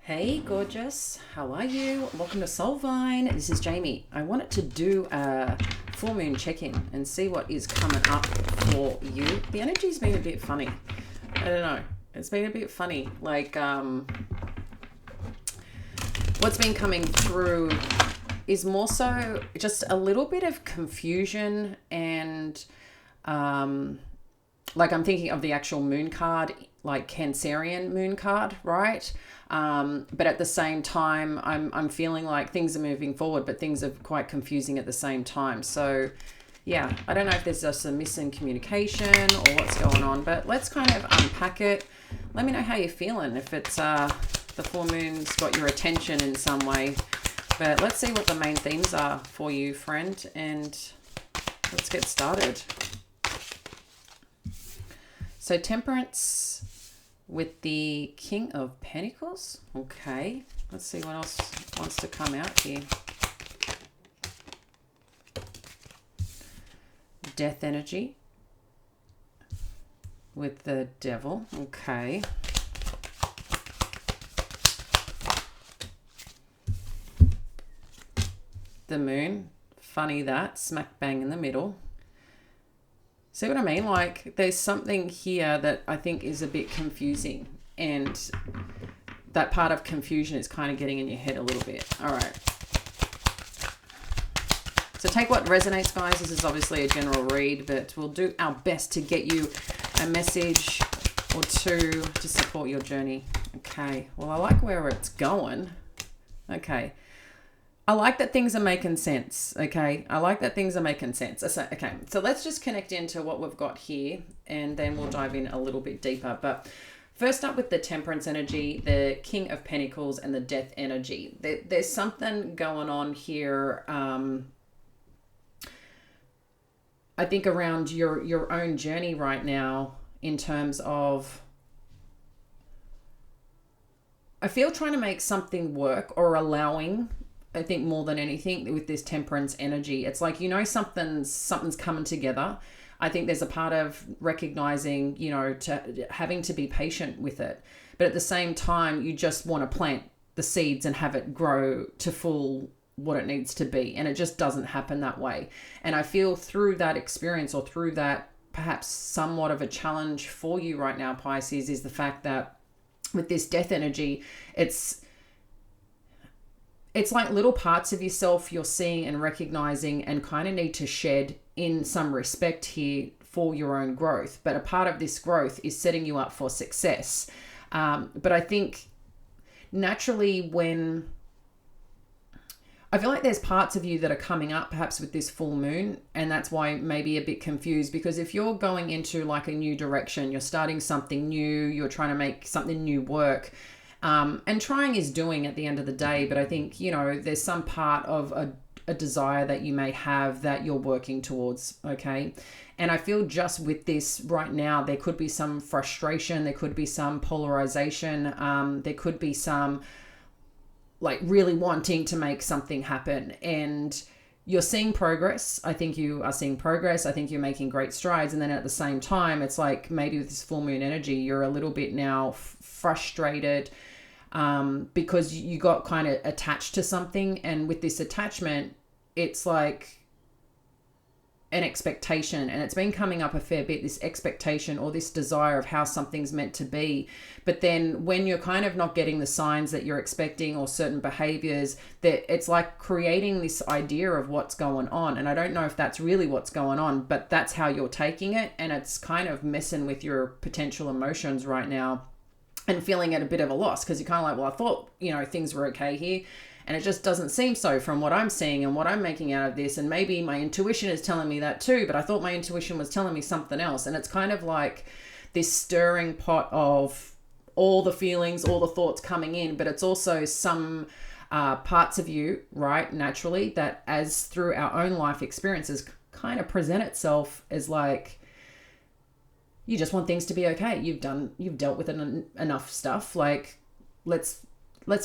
Hey, gorgeous. How are you? Welcome to Soulvine. This is Jamie. I wanted to do a full moon check-in and see what is coming up for you. The energy's been a bit funny. I don't know. It's been a bit funny. What's been coming through is more so just a little bit of confusion and I'm thinking of the actual moon card, like Cancerian moon card, right? But at the same time, I'm feeling like things are moving forward, but things are quite confusing at the same time. So yeah, I don't know if there's just a missing communication or what's going on, but let's kind of unpack it. Let me know how you're feeling, if it's the full moon's got your attention in some way. But let's see what the main themes are for you, friend, and let's get started. So Temperance with the King of Pentacles. Okay, let's see what else wants to come out here. Death energy with the Devil. Okay. The Moon. Funny that. Smack bang in the middle. See what I mean? Like, there's something here that I think is a bit confusing, and that part of confusion is kind of getting in your head a little bit. All right. So take what resonates, guys. This is obviously a general read, but we'll do our best to get you a message or two to support your journey. Okay. Well, I like where it's going. Okay. I like that things are making sense, okay? I like that things are making sense. Okay, so let's just connect into what we've got here, and then we'll dive in a little bit deeper. But first up with the Temperance energy, the King of Pentacles, and the Death energy. There's something going on here, I think, around your own journey right now, in terms of, I feel, trying to make something work, or allowing, I think, more than anything with this Temperance energy. It's like, something's coming together. I think there's a part of recognizing, to having to be patient with it. But at the same time, you just want to plant the seeds and have it grow to full what it needs to be. And it just doesn't happen that way. And I feel through that experience, or through that perhaps somewhat of a challenge for you right now, Pisces, is the fact that with this Death energy, it's like little parts of yourself you're seeing and recognizing and kind of need to shed in some respect here for your own growth. But a part of this growth is setting you up for success. But I think naturally, when I feel like there's parts of you that are coming up perhaps with this full moon, and that's why maybe a bit confused, because if you're going into like a new direction, you're starting something new, you're trying to make something new work, and trying is doing at the end of the day. But I think, there's some part of a desire that you may have that you're working towards. Okay. And I feel just with this right now, there could be some frustration. There could be some polarization. There could be some like really wanting to make something happen, and you're seeing progress. I think you are seeing progress. I think you're making great strides. And then at the same time, it's like maybe with this full moon energy, you're a little bit now frustrated, because you got kind of attached to something. And with this attachment, it's like an expectation, and it's been coming up a fair bit, this expectation or this desire of how something's meant to be. But then when you're kind of not getting the signs that you're expecting, or certain behaviors, that it's like creating this idea of what's going on. And I don't know if that's really what's going on, but that's how you're taking it. And it's kind of messing with your potential emotions right now, and feeling at a bit of a loss, because you're kind of like, well, I thought, things were okay here, and it just doesn't seem so from what I'm seeing and what I'm making out of this. And maybe my intuition is telling me that too, but I thought my intuition was telling me something else. And it's kind of like this stirring pot of all the feelings, all the thoughts coming in. But it's also some parts of you, right, naturally, that as through our own life experiences kind of present itself as like, you just want things to be okay. You've dealt with enough stuff. Like, let's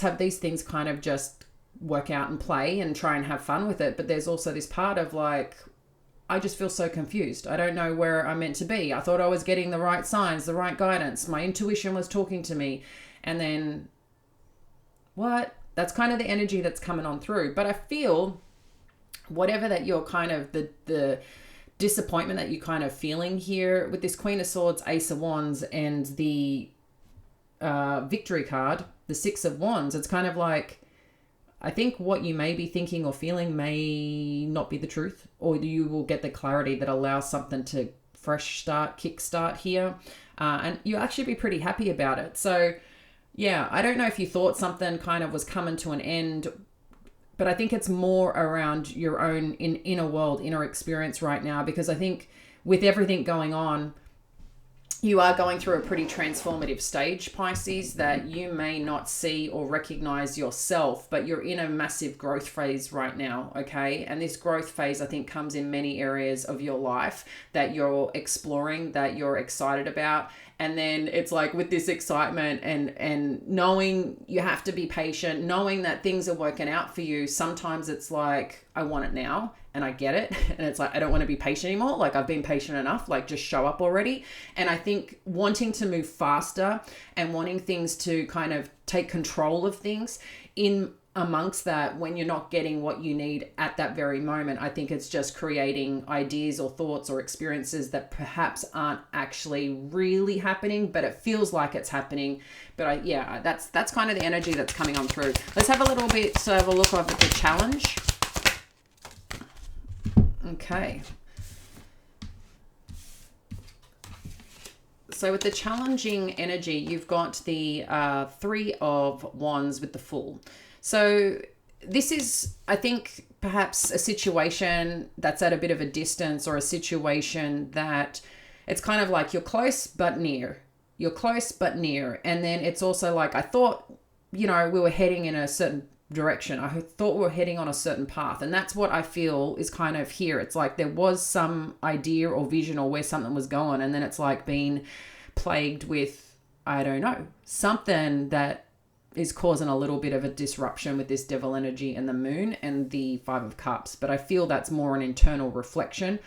have these things kind of just work out and play and try and have fun with it. But there's also this part of like, I just feel so confused. I don't know where I'm meant to be. I thought I was getting the right signs, the right guidance. My intuition was talking to me. And then what? That's kind of the energy that's coming on through. But I feel whatever that you're kind of the disappointment that you're kind of feeling here with this Queen of Swords, Ace of Wands, and the victory card, the Six of Wands, it's kind of like, I think what you may be thinking or feeling may not be the truth, or you will get the clarity that allows something to fresh start, kickstart here, and you'll actually be pretty happy about it. So yeah, I don't know if you thought something kind of was coming to an end, but I think it's more around your own inner world, inner experience right now, because I think with everything going on, you are going through a pretty transformative stage, Pisces, that you may not see or recognize yourself, but you're in a massive growth phase right now, okay? And this growth phase, I think, comes in many areas of your life that you're exploring, that you're excited about. And then it's like with this excitement and knowing you have to be patient, knowing that things are working out for you, sometimes it's like, I want it now. And I get it. And it's like, I don't want to be patient anymore. Like, I've been patient enough, like just show up already. And I think wanting to move faster and wanting things to kind of take control of things in amongst that, when you're not getting what you need at that very moment, I think it's just creating ideas or thoughts or experiences that perhaps aren't actually really happening, but it feels like it's happening. But that's kind of the energy that's coming on through. Let's have a little bit, so have a look at the challenge. Okay. So with the challenging energy, you've got the Three of Wands with the Fool. So this is, I think, perhaps a situation that's at a bit of a distance, or a situation that it's kind of like you're close but near. You're close but near. And then it's also like, I thought, we were heading in a certain direction. I thought we were heading on a certain path. And that's what I feel is kind of here. It's like there was some idea or vision or where something was going. And then it's like being plagued with, I don't know, something that is causing a little bit of a disruption with this devil energy and the moon and the Five of Cups. But I feel that's more an internal reflection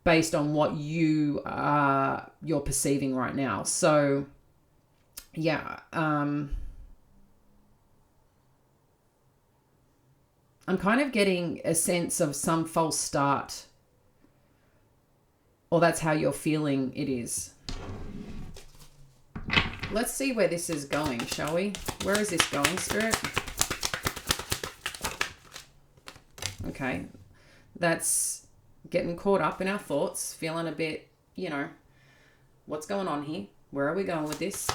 based on what you're perceiving right now. So yeah, I'm kind of getting a sense of some false start, or that's how you're feeling it is. Let's see where this is going, shall we? Where is this going, Spirit? Okay. That's getting caught up in our thoughts, feeling a bit, what's going on here? Where are we going with this?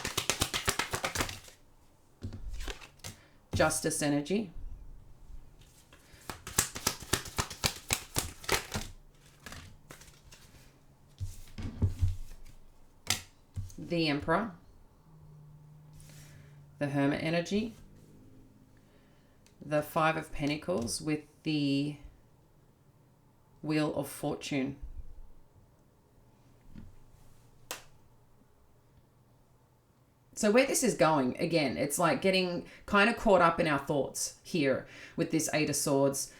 Justice energy. The Emperor. The Hermit energy, the Five of Pentacles with the Wheel of Fortune. So where this is going, again, it's like getting kind of caught up in our thoughts here with this Eight of Swords.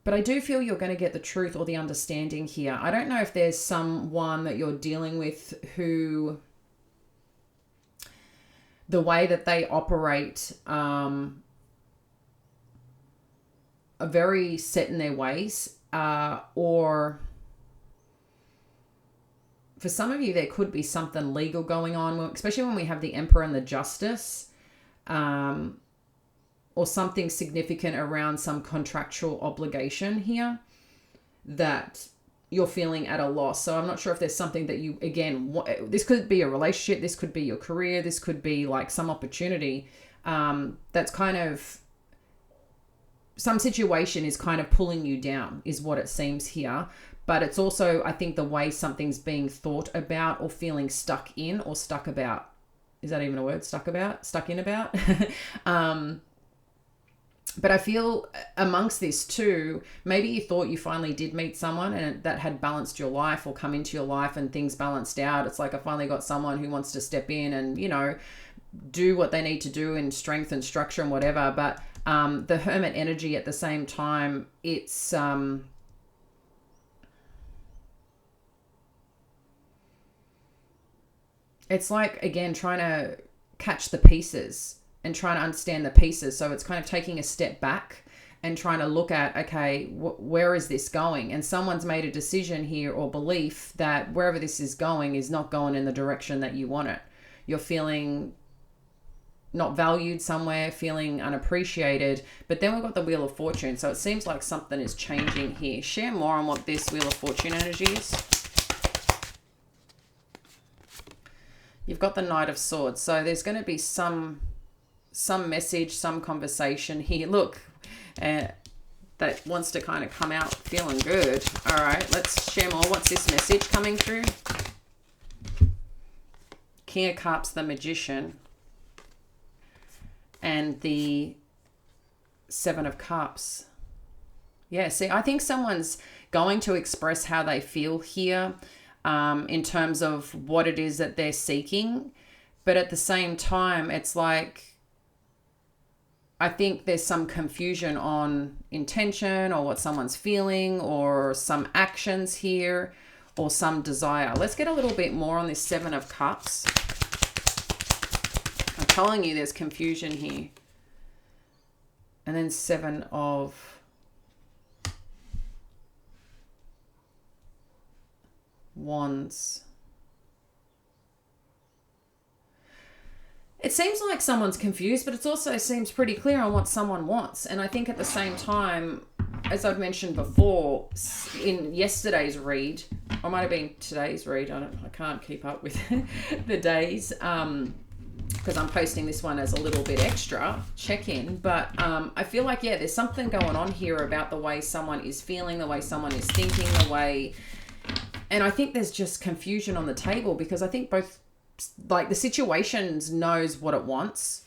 But I do feel you're going to get the truth or the understanding here. I don't know if there's someone that you're dealing with who, the way that they operate, are very set in their ways, or for some of you, there could be something legal going on, especially when we have the Emperor and the Justice, or something significant around some contractual obligation here that you're feeling at a loss. So I'm not sure if there's something that you, again, this could be a relationship, this could be your career, this could be like some opportunity that's kind of, some situation is kind of pulling you down is what it seems here. But it's also, I think, the way something's being thought about or feeling stuck in or stuck about. Is that even a word? Stuck about? Stuck in about? But I feel amongst this too, maybe you thought you finally did meet someone and that had balanced your life or come into your life and things balanced out. It's like, I finally got someone who wants to step in and, do what they need to do in strength and structure and whatever. But the Hermit energy at the same time, it's like, again, trying to catch the pieces and trying to understand the pieces. So it's kind of taking a step back and trying to look at, okay, where is this going? And someone's made a decision here or belief that wherever this is going is not going in the direction that you want it. You're feeling not valued somewhere, feeling unappreciated. But then we've got the Wheel of Fortune. So it seems like something is changing here. Share more on what this Wheel of Fortune energy is. You've got the Knight of Swords. So there's going to be some message, some conversation here. Look, that wants to kind of come out feeling good. All right, let's share more. What's this message coming through? King of Cups, the Magician, and the Seven of Cups. Yeah, see, I think someone's going to express how they feel here in terms of what it is that they're seeking. But at the same time, it's like, I think there's some confusion on intention or what someone's feeling or some actions here or some desire. Let's get a little bit more on this Seven of Cups. I'm telling you there's confusion here. And then Seven of Wands. It seems like someone's confused, but it also seems pretty clear on what someone wants. And I think at the same time, as I've mentioned before, in yesterday's read, or might have been today's read, I can't keep up with the days, because I'm posting this one as a little bit extra check-in. But I feel like, yeah, there's something going on here about the way someone is feeling, the way someone is thinking, the way... And I think there's just confusion on the table, because I think both... like the situations knows what it wants,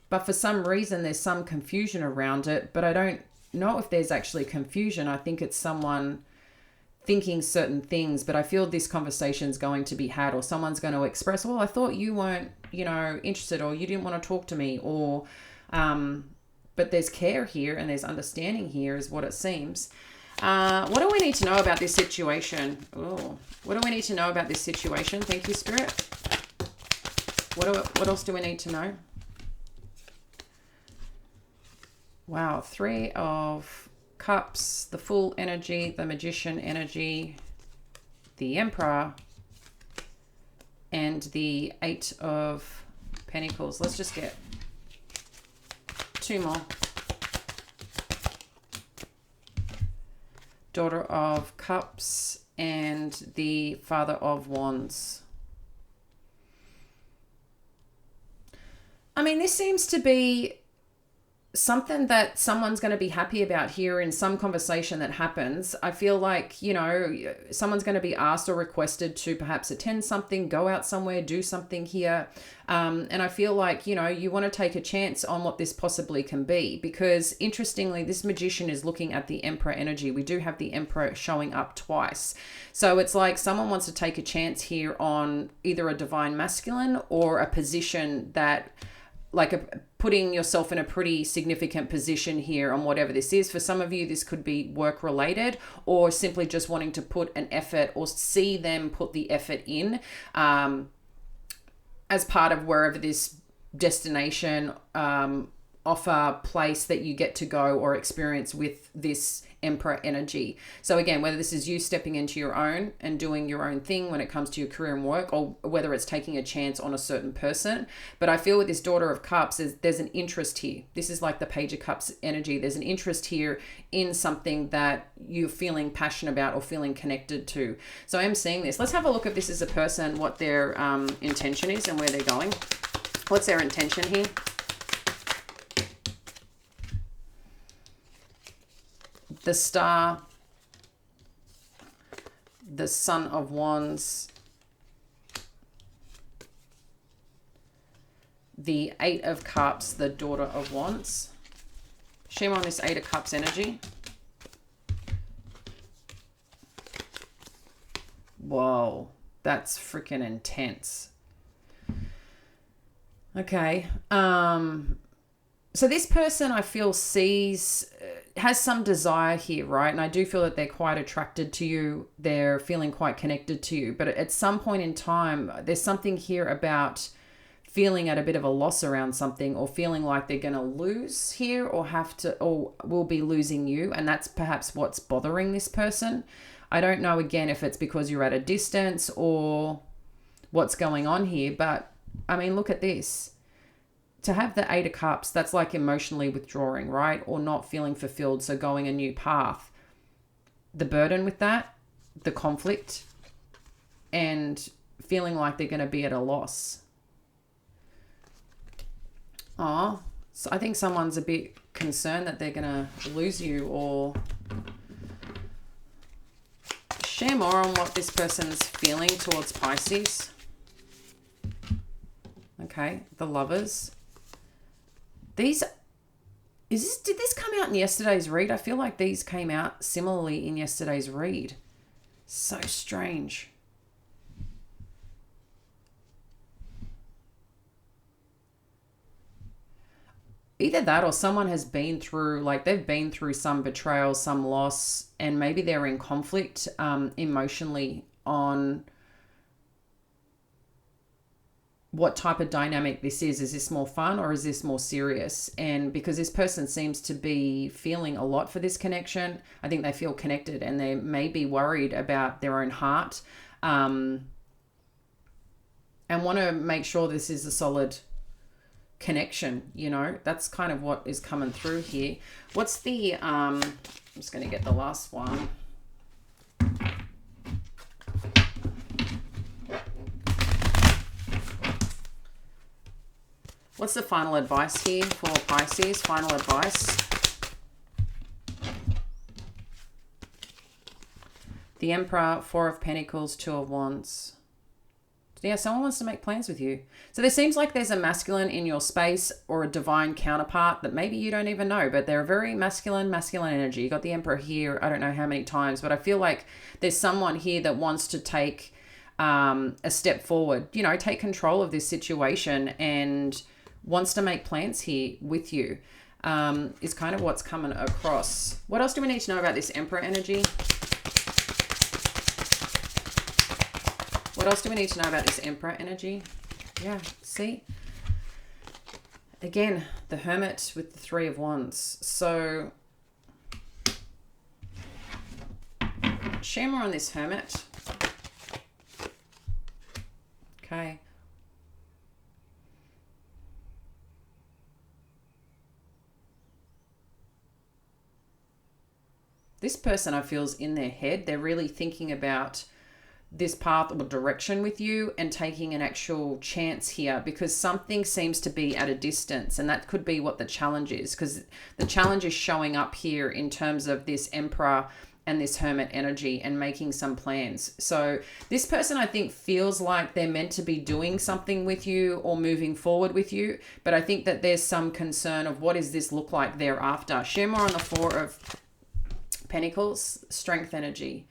but for some reason there's some confusion around it. But I don't know if there's actually confusion. I think it's someone thinking certain things, but I feel this conversation's going to be had, or someone's going to express, well, I thought you weren't, interested, or you didn't want to talk to me, or but there's care here and there's understanding here is what it seems. What do we need to know about this situation? Oh, what do we need to know about this situation? Thank you, Spirit. What else do we need to know? Wow, Three of Cups, the Fool energy, the Magician energy, the Emperor, and the Eight of Pentacles. Let's just get two more. Daughter of Cups and the Father of Wands. I mean, this seems to be something that someone's going to be happy about here in some conversation that happens. I feel like, someone's going to be asked or requested to perhaps attend something, go out somewhere, do something here. And I feel like, you want to take a chance on what this possibly can be, because interestingly, this Magician is looking at the Emperor energy. We do have the Emperor showing up twice. So it's like someone wants to take a chance here on either a divine masculine or a position that, putting yourself in a pretty significant position here on whatever this is. For some of you, this could be work related, or simply just wanting to put an effort or see them put the effort in as part of wherever this destination, offer, place that you get to go or experience with this Emperor energy. So again, whether this is you stepping into your own and doing your own thing when it comes to your career and work, or whether it's taking a chance on a certain person. But I feel with this Daughter of Cups, there's an interest here. This is like the Page of Cups energy. There's an interest here in something that you're feeling passionate about or feeling connected to. So I am seeing this. Let's have a look if this is a person, what their intention is and where they're going. What's their intention here? The Star, the Son of Wands, the Eight of Cups, the Daughter of Wands. Shame on this Eight of Cups energy. Whoa, that's freaking intense. Okay. So this person, I feel, has some desire here, right? And I do feel that they're quite attracted to you. They're feeling quite connected to you. But at some point in time, there's something here about feeling at a bit of a loss around something, or feeling like they're going to lose here, or will be losing you. And that's perhaps what's bothering this person. I don't know, again, if it's because you're at a distance or what's going on here. But I mean, look at this. To have the 8 of Cups, that's like emotionally withdrawing, right? Or not feeling fulfilled. So going a new path. The burden with that, the conflict, and feeling like they're going to be at a loss. Oh, so I think someone's a bit concerned that they're going to lose you, or share more on what this person's feeling towards Pisces. Okay, the Lovers. Did this come out in yesterday's read? I feel like these came out similarly in yesterday's read. So strange. Either that, or someone has been through, like they've been through some betrayal, some loss, and maybe they're in conflict emotionally on what type of dynamic this is. Is this more fun or is this more serious? And because this person seems to be feeling a lot for this connection, I think they feel connected, and they may be worried about their own heart and want to make sure this is a solid connection. You know, that's kind of what is coming through here. What's the I'm just going to get the last one. What's the final advice here for Pisces? Final advice. The Emperor, 4 of Pentacles, 2 of Wands. Yeah, someone wants to make plans with you. So there seems like there's a masculine in your space, or a divine counterpart that maybe you don't even know, but they're a very masculine energy. You got the Emperor here, I don't know how many times, but I feel like there's someone here that wants to take a step forward, you know, take control of this situation, and wants to make plans here with you, is kind of what's coming across. What else do we need to know about this Emperor energy? What else do we need to know about this Emperor energy? Yeah, see? Again, the Hermit with the 3 of Wands. So, share more on this Hermit. Okay. This person, I feel, is in their head. They're really thinking about this path or direction with you, and taking an actual chance here, because something seems to be at a distance, and that could be what the challenge is, because the challenge is showing up here in terms of this Emperor and this Hermit energy, and making some plans. So this person, I think, feels like they're meant to be doing something with you or moving forward with you, but I think that there's some concern of what does this look like thereafter. Share more on the 4 of Pentacles, Strength energy.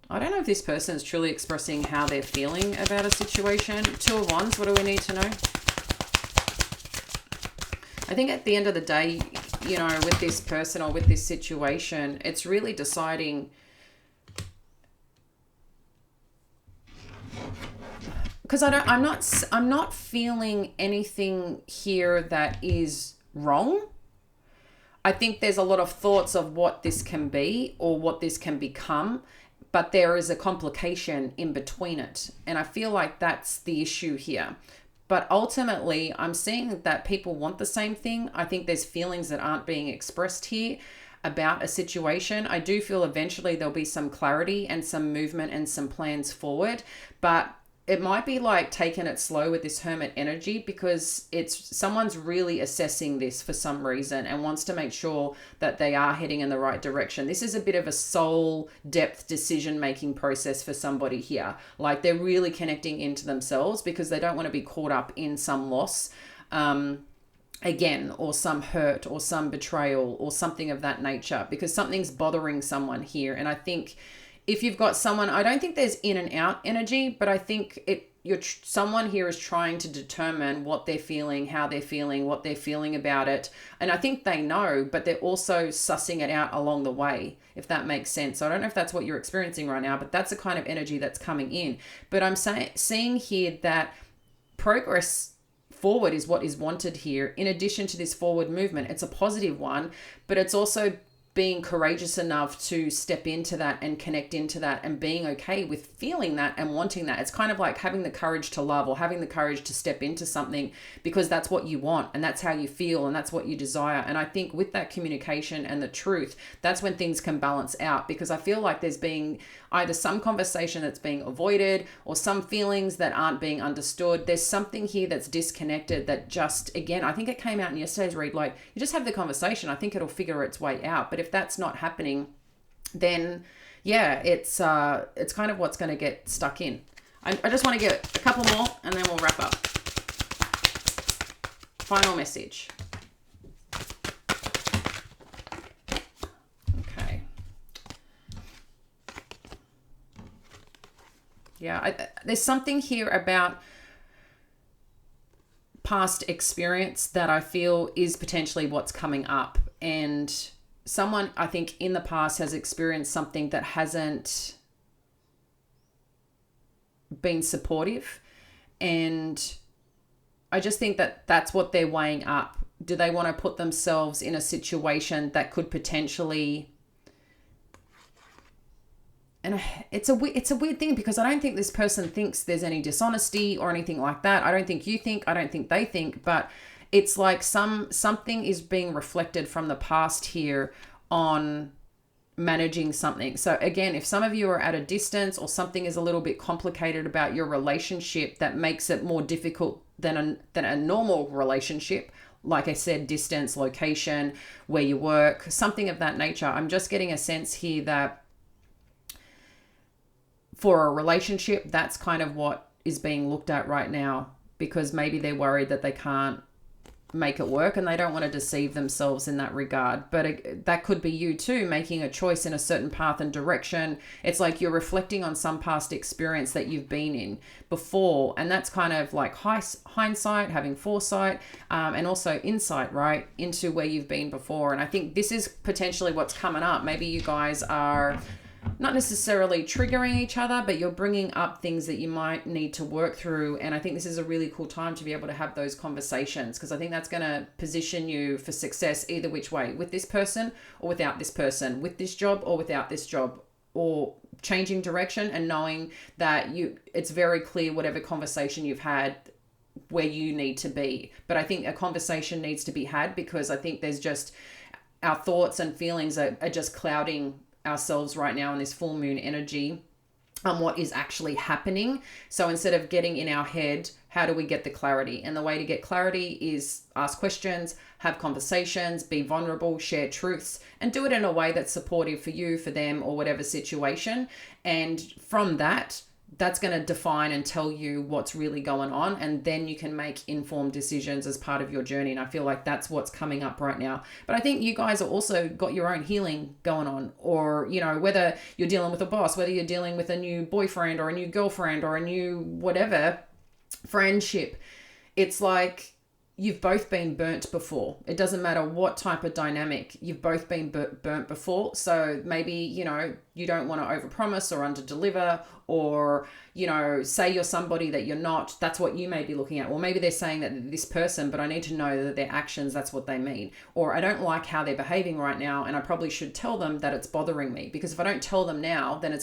I don't know if this person is truly expressing how they're feeling about a situation. 2 of Wands, what do we need to know? I think at the end of the day, you know, with this person or with this situation, it's really deciding, because I'm not feeling anything here that is wrong. I think there's a lot of thoughts of what this can be or what this can become, but there is a complication in between it. And I feel like that's the issue here. But ultimately, I'm seeing that people want the same thing. I think there's feelings that aren't being expressed here about a situation. I do feel eventually there'll be some clarity and some movement and some plans forward, but it might be like taking it slow with this Hermit energy, because someone's really assessing this for some reason and wants to make sure that they are heading in the right direction. This is a bit of a soul depth decision-making process for somebody here. Like they're really connecting into themselves because they don't want to be caught up in some loss again, or some hurt or some betrayal or something of that nature, because something's bothering someone here. And I think if you've got someone, I don't think there's in and out energy, but I think someone here is trying to determine what they're feeling, how they're feeling, what they're feeling about it. And I think they know, but they're also sussing it out along the way, if that makes sense. So I don't know if that's what you're experiencing right now, but that's the kind of energy that's coming in. But I'm seeing here that progress forward is what is wanted here. In addition to this forward movement, it's a positive one, but it's also being courageous enough to step into that and connect into that and being okay with feeling that and wanting that. It's kind of like having the courage to love, or having the courage to step into something because that's what you want and that's how you feel and that's what you desire. And I think with that communication and the truth, that's when things can balance out, because I feel like there's being either some conversation that's being avoided or some feelings that aren't being understood. There's something here that's disconnected that just, again, I think it came out in yesterday's read, like you just have the conversation. I think it'll figure its way out. But if that's not happening, then yeah, it's kind of what's going to get stuck in. I just want to get a couple more and then we'll wrap up. Final message. Okay. Yeah, there's something here about past experience that I feel is potentially what's coming up. And someone, I think, in the past has experienced something that hasn't been supportive. And I just think that that's what they're weighing up. Do they want to put themselves in a situation that could potentially... And it's a weird thing, because I don't think this person thinks there's any dishonesty or anything like that. I don't think you think, I don't think they think, but it's like something is being reflected from the past here on managing something. So again, if some of you are at a distance or something is a little bit complicated about your relationship that makes it more difficult than a normal relationship, like I said, distance, location, where you work, something of that nature, I'm just getting a sense here that for a relationship, that's kind of what is being looked at right now, because maybe they're worried that they can't make it work and they don't want to deceive themselves in that regard. But that could be you too, making a choice in a certain path and direction. It's like you're reflecting on some past experience that you've been in before. And that's kind of like hindsight, having foresight, and also insight, right, into where you've been before. And I think this is potentially what's coming up. Maybe you guys are not necessarily triggering each other, but you're bringing up things that you might need to work through. And I think this is a really cool time to be able to have those conversations, because I think that's going to position you for success either which way, with this person or without this person, with this job or without this job, or changing direction and knowing that it's very clear whatever conversation you've had where you need to be. But I think a conversation needs to be had, because I think there's just our thoughts and feelings are just clouding ourselves right now in this full moon energy on what is actually happening. So instead of getting in our head, how do we get the clarity? And the way to get clarity is ask questions, have conversations, be vulnerable, share truths, and do it in a way that's supportive for you, for them, or whatever situation. And from that's going to define and tell you what's really going on. And then you can make informed decisions as part of your journey. And I feel like that's what's coming up right now. But I think you guys are also got your own healing going on, or, whether you're dealing with a boss, whether you're dealing with a new boyfriend or a new girlfriend or a new whatever friendship, it's like you've both been burnt before. It doesn't matter what type of dynamic, you've both been burnt before. So maybe, you don't want to overpromise or underdeliver, or, say you're somebody that you're not. That's what you may be looking at. Or maybe they're saying that this person, but I need to know that their actions, that's what they mean. Or I don't like how they're behaving right now, and I probably should tell them that it's bothering me, because if I don't tell them now, then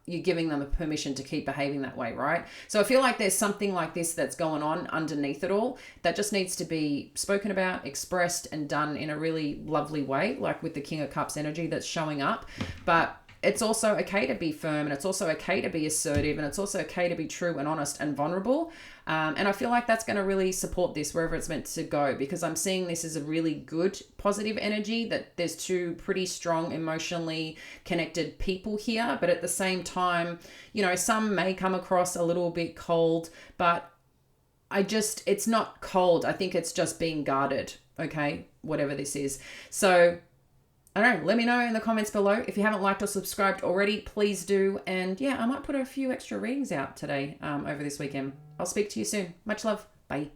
you're giving them a permission to keep behaving that way, right? So I feel like there's something like this that's going on underneath it all that just needs to be spoken about, expressed, and done in a really lovely way, like with the King of Cups energy that's showing up. But it's also okay to be firm, and it's also okay to be assertive, and it's also okay to be true and honest and vulnerable. And I feel like that's going to really support this wherever it's meant to go, because I'm seeing this as a really good, positive energy, that there's two pretty strong, emotionally connected people here. But at the same time, some may come across a little bit cold, but it's not cold. I think it's just being guarded, okay? Whatever this is. So I don't know, let me know in the comments below. If you haven't liked or subscribed already, please do. And yeah, I might put a few extra readings out today over this weekend. I'll speak to you soon. Much love. Bye.